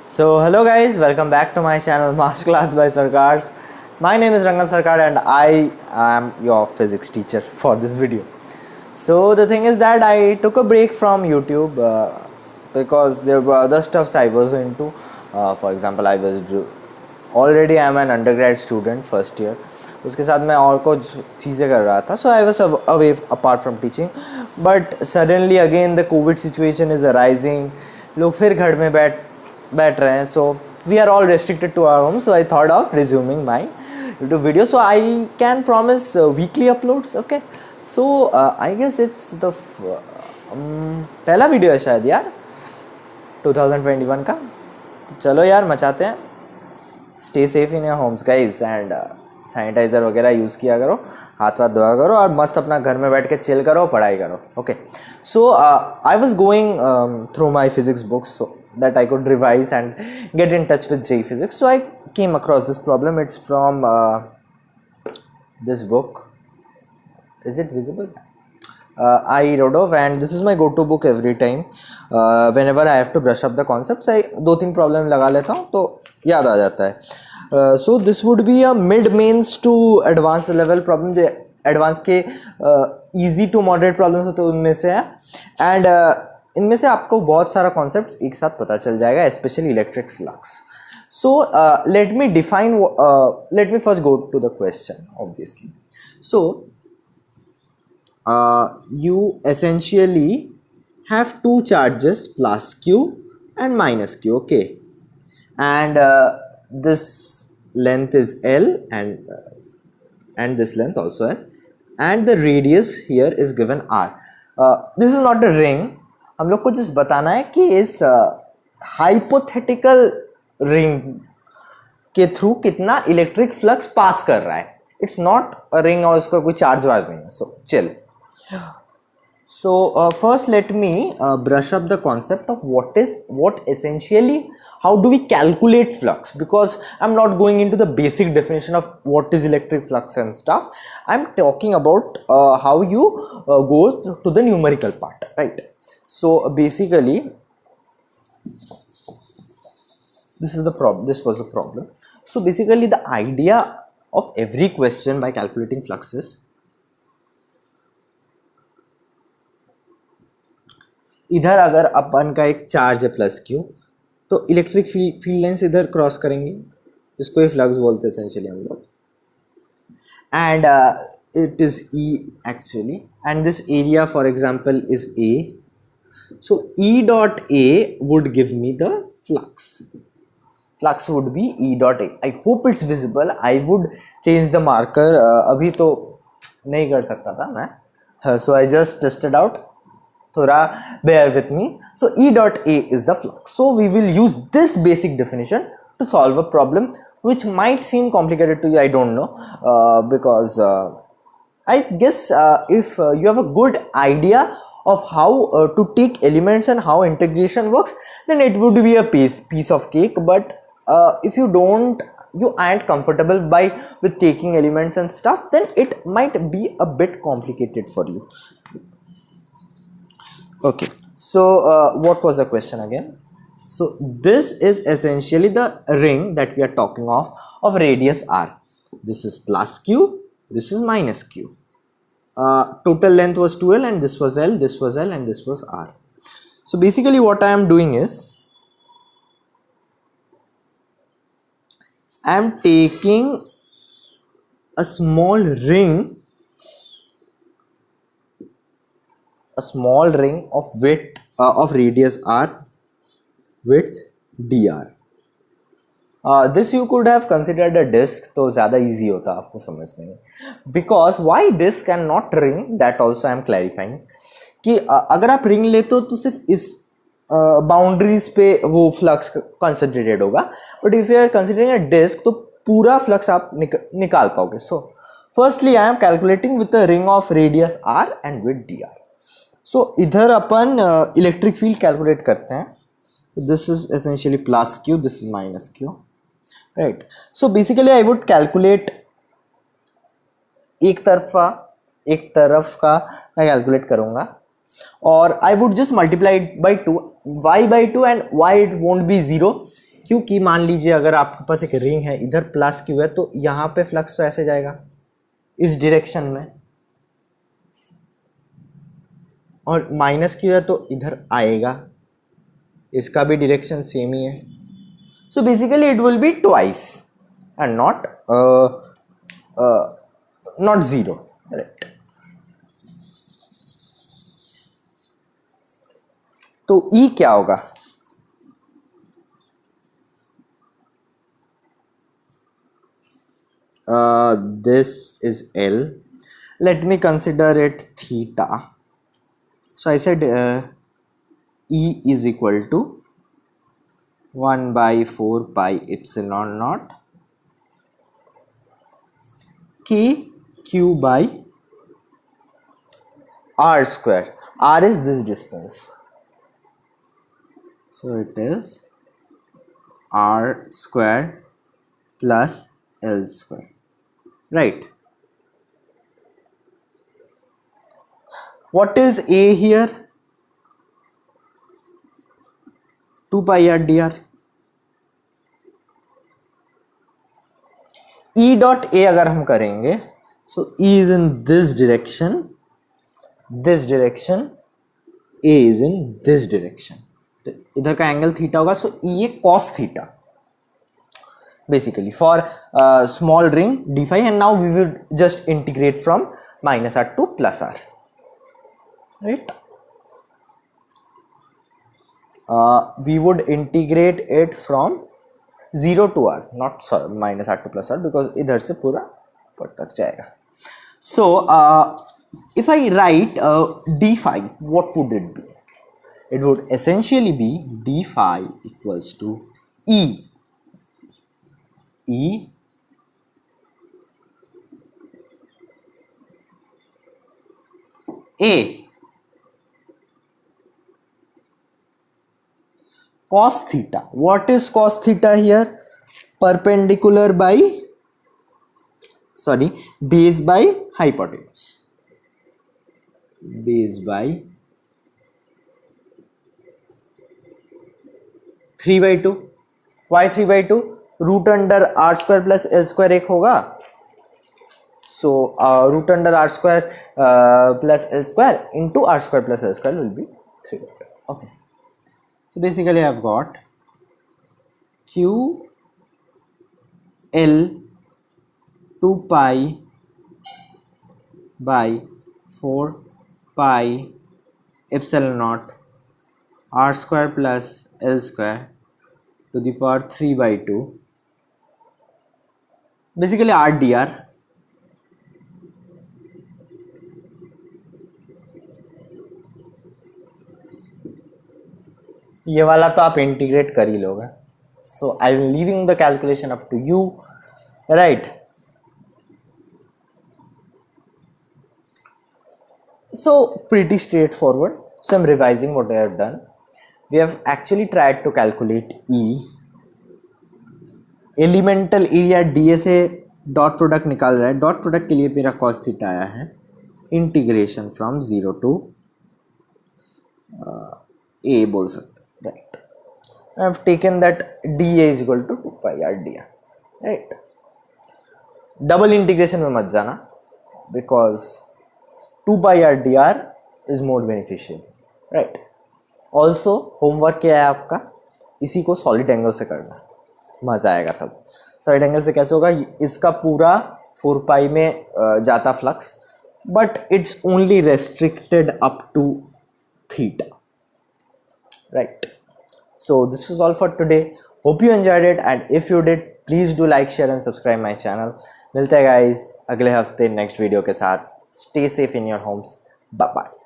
So hello guys, welcome back to my channel Masterclass by Sarkars. My name is Rangan Sarkar and I am your physics teacher for this video. So the thing is that I took a break from YouTube because there were other stuffs I was into. For example, already I am an undergrad student first year. उसके साथ मैं और कुछ चीज़ें कर रहा था. So I was away apart from teaching. But suddenly again the COVID situation is arising. लोग फिर घर में बैठ रहे हैं. So we are all restricted to our home. So I thought of resuming my YouTube video. So I can promise weekly uploads. Okay. So I guess it's the पहला video है शायद यार 2021 का. तो चलो यार मचाते हैं. Stay safe in your homes guys and sanitiser वगैरह यूज़ किया करो, हाथ वाथ धोया करो और मस्त अपना घर में बैठ के चिल करो, पढ़ाई करो. Okay. So I was going through my physics books so that I could revise and get in touch with JEE Physics. So I came across this problem. It's from this book. Is it visible? I wrote off and this is my go-to book every time. Whenever I have to brush up the concepts, I 2-3 problem लगा लेता हूँ तो याद आ जाता है. So this would be a mid-mains to advanced level problem. जो advanced के easy to moderate problems होते हैं उनमें से है. And इनमें से आपको बहुत सारा कॉन्सेप्ट्स एक साथ पता चल जाएगा, specially electric flux. So let me first go to the question obviously. सो you essentially have two charges plus q and minus q. Okay, and this length is L and this length also L and the radius here is given R. This is not a ring. हम लोग को just बताना है कि इस hypothetical ring के through कितना electric flux pass कर रहा है. इट्स नॉट अ रिंग और उसका कोई चार्ज वार्ज नहीं है. So chill. So first let me brush up the concept of what essentially how do we calculate flux, because I'm not going into the basic definition of what is electric flux and stuff. I'm talking about how you go to the numerical part, right? So basically this was the problem. So basically the idea of every question by calculating flux is इधर अगर अपन का एक charge है plus q तो electric field lines इधर cross करेंगे, इसको ही फ्लक्स बोलते हैं एसेंशियली हम लोग. And it is E actually and this area for example is A. So E dot A would give me the flux would be E dot A. I hope it's visible. I would change the marker. अभी तो नहीं कर सकता था मैं, so I just tested out. थोड़ा bear with me. So E dot A is the flux. So we will use this basic definition to solve a problem which might seem complicated to you. I don't know because I guess if you have a good idea of how to take elements and how integration works, then it would be a piece of cake. But if you aren't comfortable with taking elements and stuff, then it might be a bit complicated for you. Okay, so what was the question again? So this is essentially the ring that we are talking of radius r. This is plus q, this is minus q. Total length was 2l and this was l, this was l and this was r. So basically what I am doing is I am taking a small ring of width of radius r, width dr. This you could have considered a disk, तो ज़्यादा easy होता आपको समझने में. Because why disk and not ring, that also I am clarifying. कि अगर आप ring लेते हो तो सिर्फ इस बाउंड्रीज पे वो फ्लक्स कंसंट्रेटेड होगा, but if you are considering a disc तो पूरा फ्लक्स आप निकाल पाओगे. So firstly I am calculating with the ring of radius r and with dr. So इधर अपन इलेक्ट्रिक फील्ड कैलकुलेट करते हैं. This is essentially plus q, this is minus q, right. So basically I would calculate एक तरफ का मैं calculate करूंगा और I would just multiply it by 2, y by 2 and why it won't be 0 क्योंकि मान लीजिए अगर आपके पास एक रिंग है, इधर प्लस क्यू है, तो यहाँ पे फ्लक्स तो ऐसे जाएगा इस डायरेक्शन में, और माइनस क्यू है तो इधर आएगा, इसका भी डायरेक्शन सेम ही है. So basically it will be twice and not zero. Right. तो ई क्या होगा? This is L. Let me consider it theta. So I said E is equal to 1 by 4 pi epsilon naught K Q by R square. R is this distance. So it is R square plus L square. Right. What is A here? 2 pi r dr. E dot A अगर हम करेंगे, so E is in this direction, A is in this direction. तो इधर का angle theta होगा, so E है cos theta. Basically for small ring d phi, and now we will just integrate from minus r to plus r. Right. We would integrate it from 0 to r, not minus r to plus r, because इधर से पूरा ऊपर तक जाएगा. So if I write d phi, what would it be? It would essentially be d phi equals to E A cos theta. What is cos theta here? Perpendicular by, sorry, base by hypotenuse. Base by 3 by 2. Why 3 by 2? Root under r square plus l square एक होगा, so root under r square plus l square into r square plus l square will be 3 by 2. Okay, so basically I have got Q L 2 pi by 4 pi epsilon naught r square plus L square to the power 3 by 2, basically r dr. ये वाला तो आप integrate कर ही लोगे, so I am leaving the calculation up to you. Right. So pretty straightforward. So I'm revising what I have done. We have actually tried to calculate E. Elemental area D से dot product निकाल रहा है. Dot product के लिए मेरा cos theta आया है. Integration from 0 to A बोल सकते. Right. I have taken that d A is equal to 2 pi r d r. Right. Double integration में मत जाना, because 2 pi r d r is more beneficial. Right. Also homework क्या है आपका, इसी को सॉलिड एंगल से करना, मज़ा आएगा तब. सॉलिड एंगल से कैसे होगा, इसका पूरा 4 पाई में जाता flux, but it's only restricted up to theta. Right. So this is all for today. Hope you enjoyed it, and if you did please do like share and subscribe my channel. मिलते हैं guys अगले हफ्ते next video के साथ. Stay safe in your homes. Bye bye.